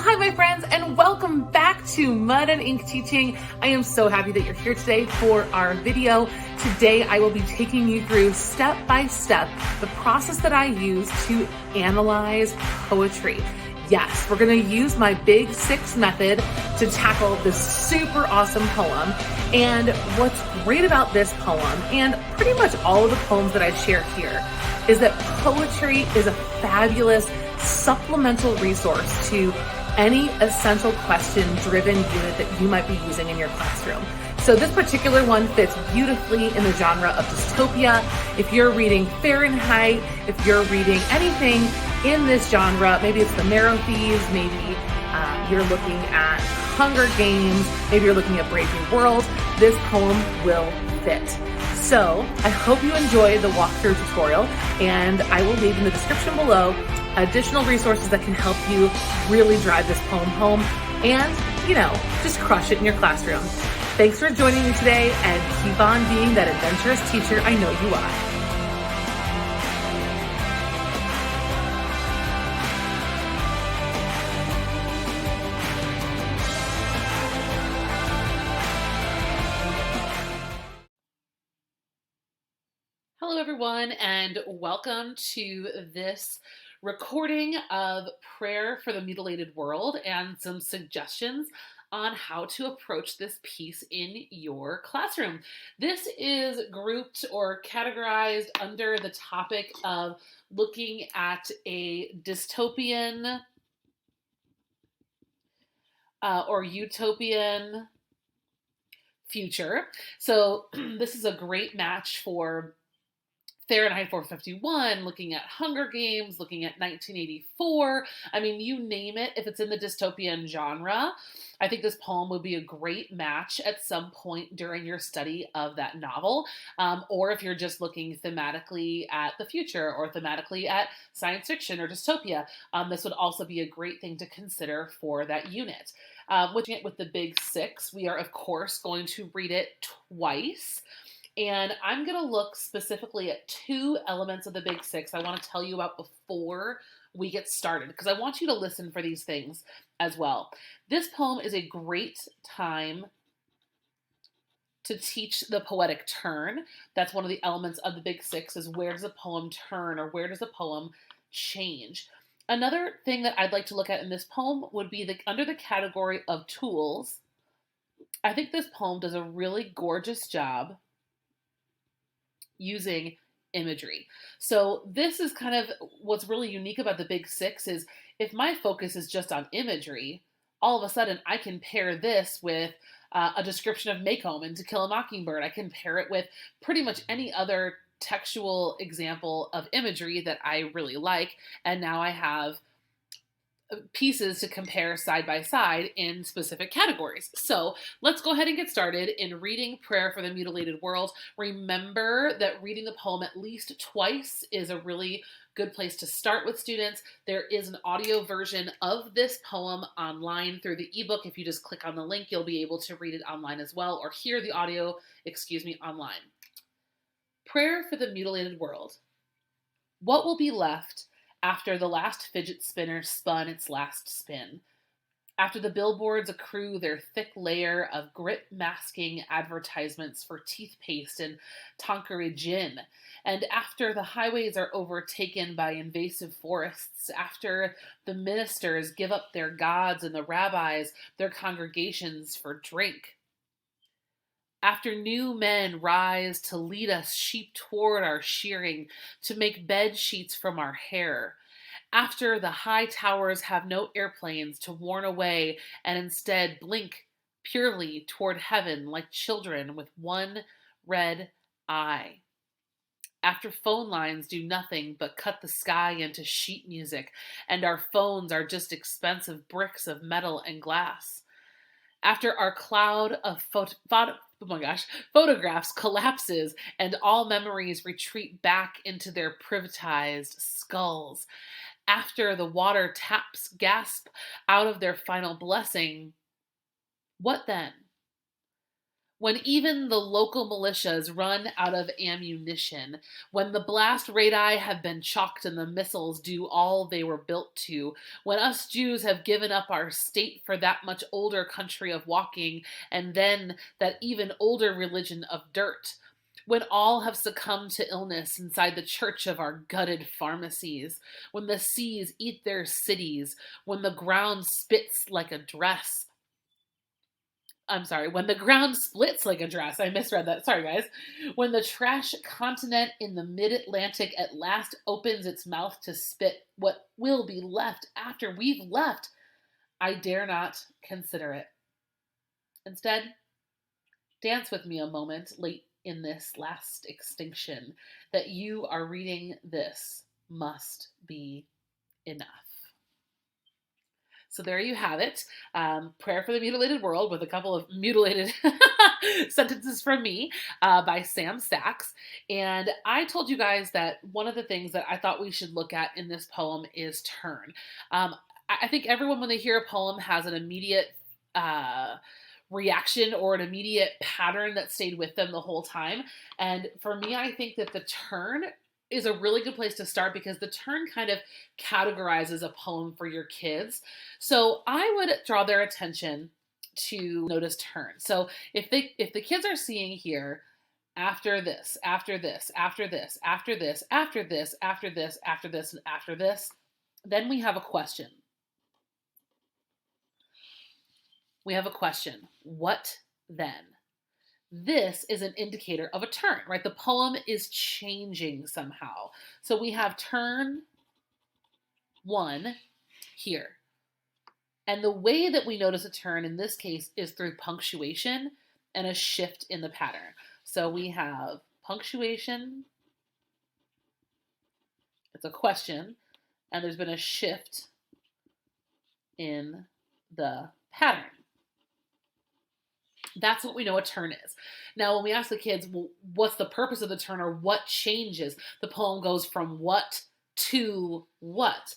hi my friends, and welcome back to Mud and Ink Teaching. I am so happy that you're here today for our video. Today I will be taking you through step by step the process that I use to analyze poetry. Yes, we're gonna use my Big Six method to tackle this super awesome poem. And what's great about this poem, and pretty much all of the poems that I share here, is that poetry is a fabulous supplemental resource to any essential question-driven unit that you might be using in your classroom. So this particular one fits beautifully in the genre of dystopia. If you're reading Fahrenheit, if you're reading anything in this genre, maybe it's the Marrow Thieves, maybe you're looking at Hunger Games, maybe you're looking at Brave New World, this poem will fit. So I hope you enjoy the walkthrough tutorial, and I will leave in the description below additional resources that can help you really drive this poem home and, just crush it in your classroom. Thanks for joining me today, and keep on being that adventurous teacher I know you are. Hello everyone, and welcome to this recording of Prayer for the Mutilated World and some suggestions on how to approach this piece in your classroom. This is grouped or categorized under the topic of looking at a dystopian or utopian future. So this is a great match for Fahrenheit 451, looking at Hunger Games, looking at 1984. I mean, you name it, if it's in the dystopian genre, I think this poem would be a great match at some point during your study of that novel. Or if you're just looking thematically at the future or thematically at science fiction or dystopia, this would also be a great thing to consider for that unit. With the Big Six, we are, of course, going to read it twice. And I'm going to look specifically at two elements of the Big Six I want to tell you about before we get started, because I want you to listen for these things as well. This poem is a great time to teach the poetic turn. That's one of the elements of the Big Six, is where does a poem turn or where does a poem change? Another thing that I'd like to look at in this poem would be under the category of tools. I think this poem does a really gorgeous job using imagery. So this is kind of what's really unique about the Big Six, is if my focus is just on imagery, all of a sudden I can pair this with a description of Maycomb and To Kill a Mockingbird. I can pair it with pretty much any other textual example of imagery that I really like, and now I have pieces to compare side by side in specific categories. So let's go ahead and get started in reading Prayer for the Mutilated World. Remember that reading the poem at least twice is a really good place to start with students. There is an audio version of this poem online through the ebook. If you just click on the link, you'll be able to read it online as well, or hear the audio, online. Prayer for the Mutilated World. What will be left after the last fidget spinner spun its last spin? After the billboards accrue their thick layer of grit-masking advertisements for toothpaste and Tanqueray gin, and after the highways are overtaken by invasive forests, after the ministers give up their gods and the rabbis their congregations for drink, after new men rise to lead us sheep toward our shearing, to make bed sheets from our hair, after the high towers have no airplanes to warn away and instead blink purely toward heaven like children with one red eye, after phone lines do nothing but cut the sky into sheet music and our phones are just expensive bricks of metal and glass, after our cloud of photographs collapses and all memories retreat back into their privatized skulls, after the water taps gasp out of their final blessing, what then? when even the local militias run out of ammunition, when the blast radii have been chalked and the missiles do all they were built to, when us Jews have given up our state for that much older country of walking, and then that even older religion of dirt, when all have succumbed to illness inside the church of our gutted pharmacies, when the seas eat their cities, when the ground spits like a dress, when the ground splits like a dress. I misread that. Sorry, guys. When the trash continent in the mid Atlantic at last opens its mouth to spit what will be left after we've left, I dare not consider it. Instead, dance with me a moment late in this last extinction that you are reading this must be enough. So there you have it. Prayer for the Mutilated World with a couple of mutilated sentences from me by Sam Sax. And I told you guys that one of the things that I thought we should look at in this poem is turn. I think everyone, when they hear a poem, has an immediate reaction or an immediate pattern that stayed with them the whole time. And for me, I think that the turn is a really good place to start because the turn kind of categorizes a poem for your kids. So I would draw their attention to notice turn. So if the kids are seeing here, after this, after this, after this, after this, after this, after this, after this, and after this, then we have a question. We have a question. What then? This is an indicator of a turn, right? The poem is changing somehow. So we have turn 1 here. And the way that we notice a turn in this case is through punctuation and a shift in the pattern. So we have punctuation, it's a question, and there's been a shift in the pattern. That's what we know a turn is. Now, when we ask the kids, well, what's the purpose of the turn or what changes? The poem goes from what to what?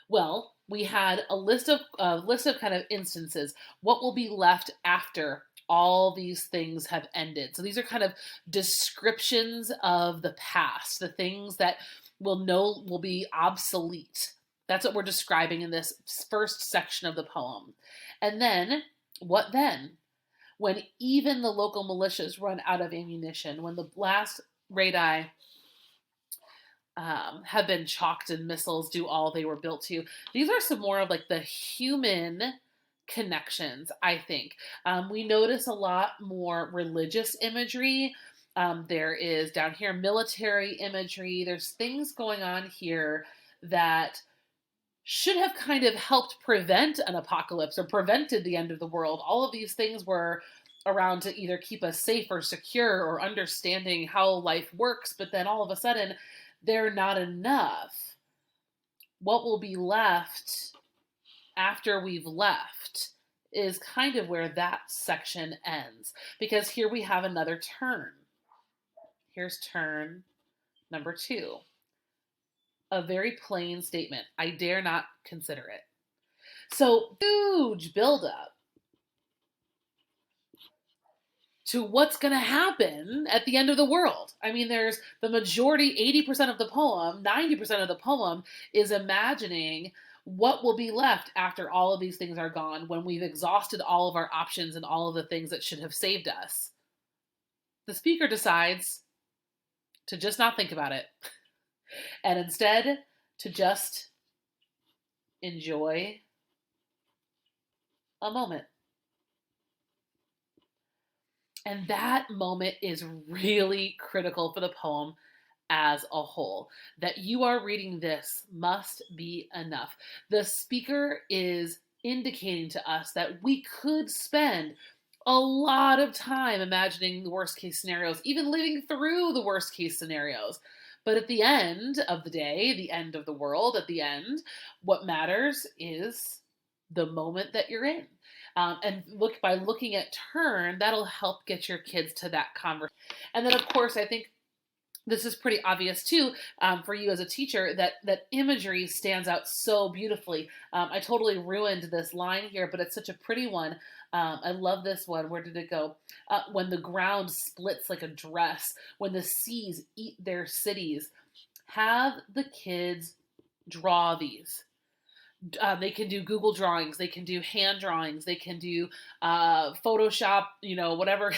Well, we had a list of kind of instances. What will be left after all these things have ended? So these are kind of descriptions of the past, the things that will be obsolete. That's what we're describing in this first section of the poem. And then, what then? When even the local militias run out of ammunition, when the blast radii have been chalked and missiles do all they were built to. These are some more of like the human connections, I think. We notice a lot more religious imagery. There is down here military imagery. There's things going on here that should have kind of helped prevent an apocalypse or prevented the end of the world. All of these things were around to either keep us safe or secure or understanding how life works, but then all of a sudden, they're not enough. What will be left after we've left is kind of where that section ends, because here we have another turn. Here's turn number 2. A very plain statement. I dare not consider it. So huge buildup to what's going to happen at the end of the world. I mean, there's the majority, 80% of the poem, 90% of the poem is imagining what will be left after all of these things are gone, when we've exhausted all of our options and all of the things that should have saved us. The speaker decides to just not think about it. And instead, to just enjoy a moment. And that moment is really critical for the poem as a whole. That you are reading this must be enough. The speaker is indicating to us that we could spend a lot of time imagining the worst case scenarios, even living through the worst case scenarios. But at the end of the day, the end of the world, at the end, what matters is the moment that you're in. And by looking at turn, that'll help get your kids to that conversation. And then, of course, I think this is pretty obvious too for you as a teacher, that imagery stands out so beautifully. I totally ruined this line here, but it's such a pretty one. I love this one. Where did it go? When the ground splits like a dress, when the seas eat their cities. Have the kids draw these. They can do Google drawings, they can do hand drawings, they can do Photoshop, whatever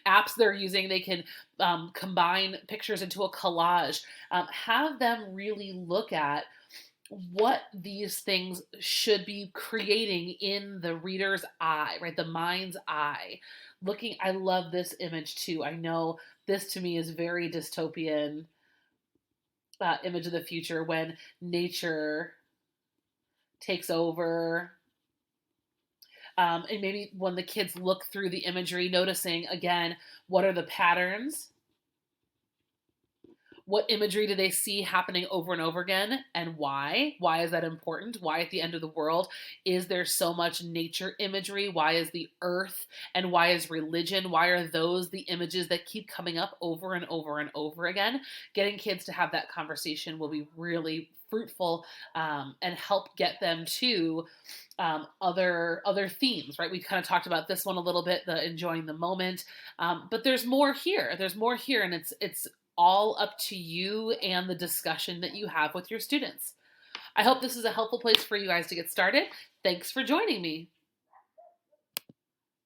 apps they're using. They can combine pictures into a collage. Have them really look at what these things should be creating in the reader's eye, right? The mind's eye. I love this image too. I know this to me is very dystopian image of the future when nature takes over. And maybe when the kids look through the imagery, noticing again, what are the patterns? What imagery do they see happening over and over again, and why? Why is that important? Why at the end of the world is there so much nature imagery? Why is the earth, and why is religion? Why are those the images that keep coming up over and over and over again? Getting kids to have that conversation will be really fruitful, and help get them to other themes, right? We kind of talked about this one a little bit, the enjoying the moment, but there's more here. There's more here, and it's all up to you and the discussion that you have with your students. I hope this is a helpful place for you guys to get started. Thanks for joining me.